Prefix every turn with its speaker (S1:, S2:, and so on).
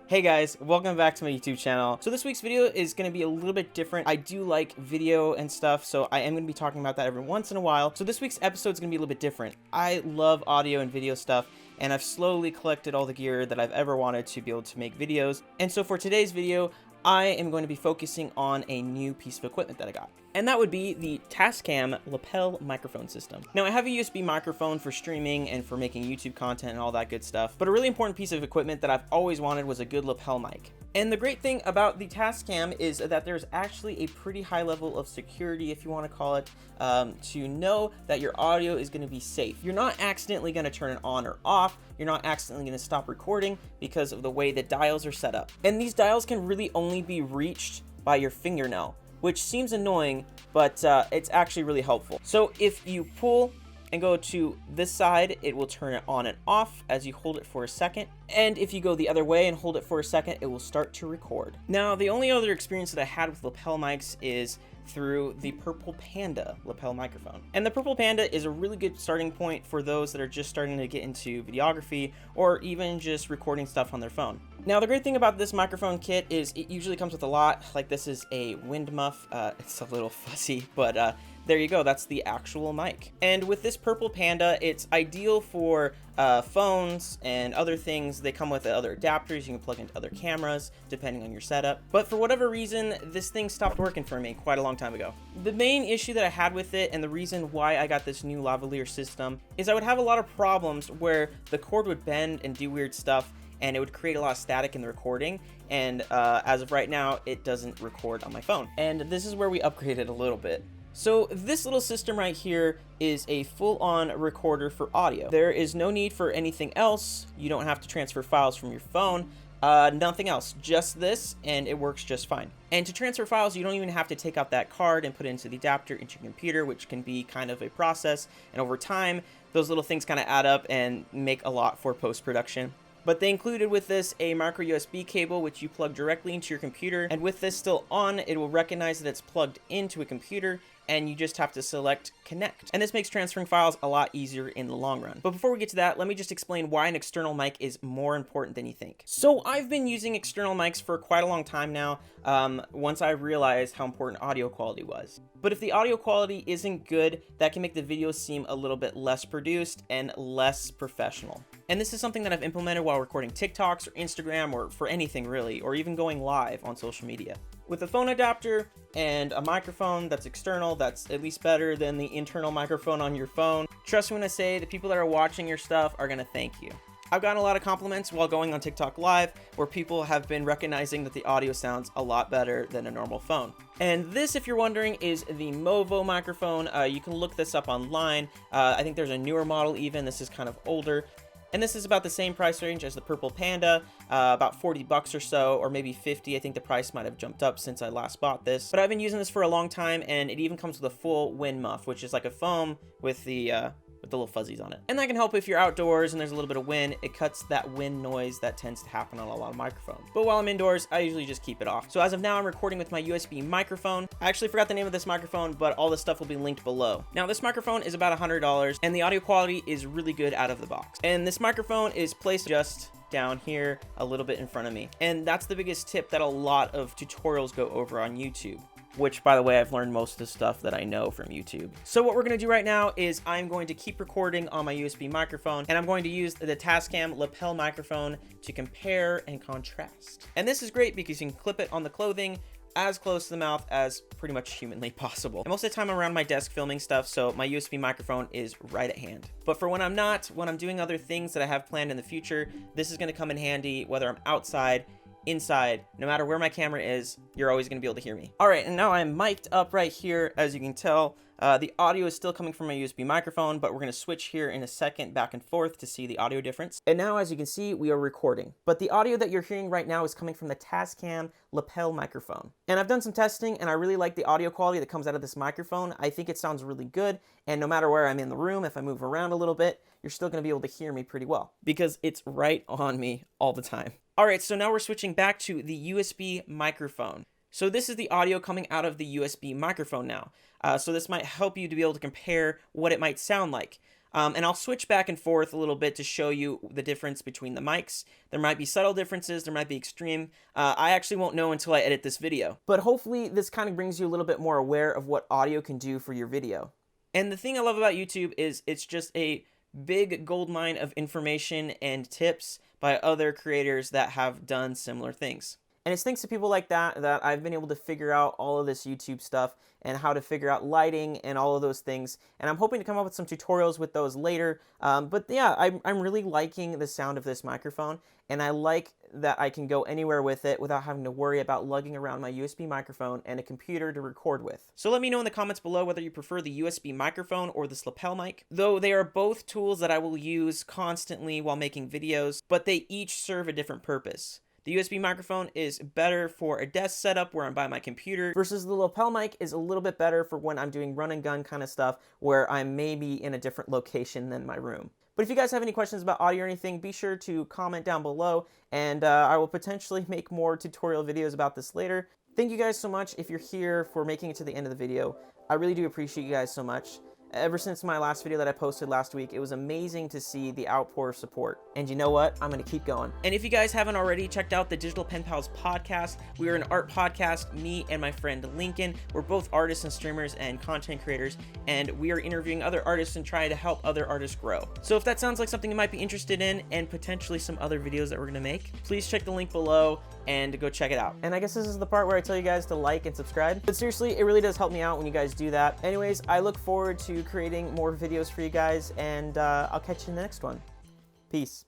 S1: Hey guys, welcome back to my YouTube channel. So this week's video is going to be a little bit different. I do like video and stuff, so I am going to be talking about that every once in a while. So this week's episode is going to be a little bit different. I love audio and video stuff, and I've slowly collected all the gear that I've ever wanted to be able to make videos. And so for today's video, I am going to be focusing on a new piece of equipment that I got. And that would be the Tascam Lapel microphone system. Now, I have a USB microphone for streaming and for making YouTube content and all that good stuff, but a really important piece of equipment that I've always wanted was a good lapel mic. And the great thing about the Tascam is that there's actually a pretty high level of security, if you want to call it, to know that your audio is going to be safe. You're not accidentally going to turn it on or off. You're not accidentally going to stop recording because of the way the dials are set up. And these dials can really only be reached by your fingernail, which seems annoying, but it's actually really helpful. So if you pull and go to this side, it will turn it on and off as you hold it for a second. And if you go the other way and hold it for a second, it will start to record. Now, the only other experience that I had with lapel mics is through the Purple Panda lapel microphone. And the Purple Panda is a really good starting point for those that are just starting to get into videography or even just recording stuff on their phone. Now, the great thing about this microphone kit is it usually comes with a lot. Like, this is a wind muff. It's a little fussy, but there you go, that's the actual mic. And with this Purple Panda, it's ideal for phones and other things. They come with other adapters. You can plug into other cameras depending on your setup. But for whatever reason, this thing stopped working for me quite a long time ago. The main issue that I had with it, and the reason why I got this new lavalier system, is I would have a lot of problems where the cord would bend and do weird stuff, and it would create a lot of static in the recording. And as of right now, it doesn't record on my phone. And this is where we upgraded a little bit. So this little system right here is a full-on recorder for audio. There is no need for anything else. You don't have to transfer files from your phone. Nothing else, just this, and it works just fine. And to transfer files, you don't even have to take out that card and put it into the adapter into your computer, which can be kind of a process. And over time, those little things kind of add up and make a lot for post-production. But they included with this a micro USB cable, which you plug directly into your computer. And with this still on, it will recognize that it's plugged into a computer, and you just have to select connect. And this makes transferring files a lot easier in the long run. But before we get to that, let me just explain why an external mic is more important than you think. So I've been using external mics for quite a long time now, once I realized how important audio quality was. But if the audio quality isn't good, that can make the video seem a little bit less produced and less professional. And this is something that I've implemented while recording TikToks or Instagram or for anything really, or even going live on social media. With a phone adapter and a microphone that's external, that's at least better than the internal microphone on your phone. Trust me when I say the people that are watching your stuff are gonna thank you. I've gotten a lot of compliments while going on TikTok Live where people have been recognizing that the audio sounds a lot better than a normal phone. And this, if you're wondering, is the Movo microphone. You can look this up online. I think there's a newer model even. This is kind of older. And this is about the same price range as the Purple Panda, about 40 bucks or so, or maybe 50. I think the price might have jumped up since I last bought this. But I've been using this for a long time, and it even comes with a full wind muff, which is like a foam with the little fuzzies on it. And that can help if you're outdoors and there's a little bit of wind. It cuts that wind noise that tends to happen on a lot of microphones. But while I'm indoors, I usually just keep it off. So as of now, I'm recording with my USB microphone. I actually forgot the name of this microphone, but all this stuff will be linked below. Now, this microphone is about $100, and the audio quality is really good out of the box. And this microphone is placed just down here a little bit in front of me. And that's the biggest tip that a lot of tutorials go over on YouTube. Which, by the way, I've learned most of the stuff that I know from YouTube. So what we're going to do right now is I'm going to keep recording on my USB microphone, and I'm going to use the Tascam Lapel microphone to compare and contrast. And this is great because you can clip it on the clothing as close to the mouth as pretty much humanly possible. And most of the time I'm around my desk filming stuff, so my USB microphone is right at hand. But for when I'm not, when I'm doing other things that I have planned in the future, this is going to come in handy whether I'm outside, inside, no matter where my camera is, you're always going to be able to hear me. All right, and now I'm mic'd up right here. As you can tell, the audio is still coming from my USB microphone, but we're going to switch here in a second back and forth to see the audio difference. And now, as you can see, we are recording. But the audio that you're hearing right now is coming from the Tascam Lapel microphone. And I've done some testing, and I really like the audio quality that comes out of this microphone. I think it sounds really good, and no matter where I'm in the room, if I move around a little bit, you're still going to be able to hear me pretty well, because it's right on me all the time. All right, so now we're switching back to the USB microphone. So this is the audio coming out of the USB microphone now. So this might help you to be able to compare what it might sound like. And I'll switch back and forth a little bit to show you the difference between the mics. There might be subtle differences, there might be extreme. I actually won't know until I edit this video. But hopefully this kind of brings you a little bit more aware of what audio can do for your video. And the thing I love about YouTube is it's just a big goldmine of information and tips by other creators that have done similar things. And it's thanks to people like that that I've been able to figure out all of this YouTube stuff and how to figure out lighting and all of those things. And I'm hoping to come up with some tutorials with those later. But yeah, I'm really liking the sound of this microphone, and I like that I can go anywhere with it without having to worry about lugging around my USB microphone and a computer to record with. So let me know in the comments below whether you prefer the USB microphone or this lapel mic. Though they are both tools that I will use constantly while making videos, but they each serve a different purpose. The USB microphone is better for a desk setup where I'm by my computer, versus the lapel mic is a little bit better for when I'm doing run and gun kind of stuff where I'm maybe in a different location than my room. But if you guys have any questions about audio or anything, be sure to comment down below, and I will potentially make more tutorial videos about this later. Thank you guys so much if you're here for making it to the end of the video. I really do appreciate you guys so much. Ever since my last video that I posted last week, it was amazing to see the outpour of support. And you know what? I'm going to keep going. And if you guys haven't already checked out the Digital Pen Pals podcast, we are an art podcast, me and my friend Lincoln. We're both artists and streamers and content creators, and we are interviewing other artists and trying to help other artists grow. So if that sounds like something you might be interested in, and potentially some other videos that we're going to make, please check the link below and go check it out. And I guess this is the part where I tell you guys to like and subscribe. But seriously, it really does help me out when you guys do that. Anyways, I look forward to creating more videos for you guys, and I'll catch you in the next one. Peace.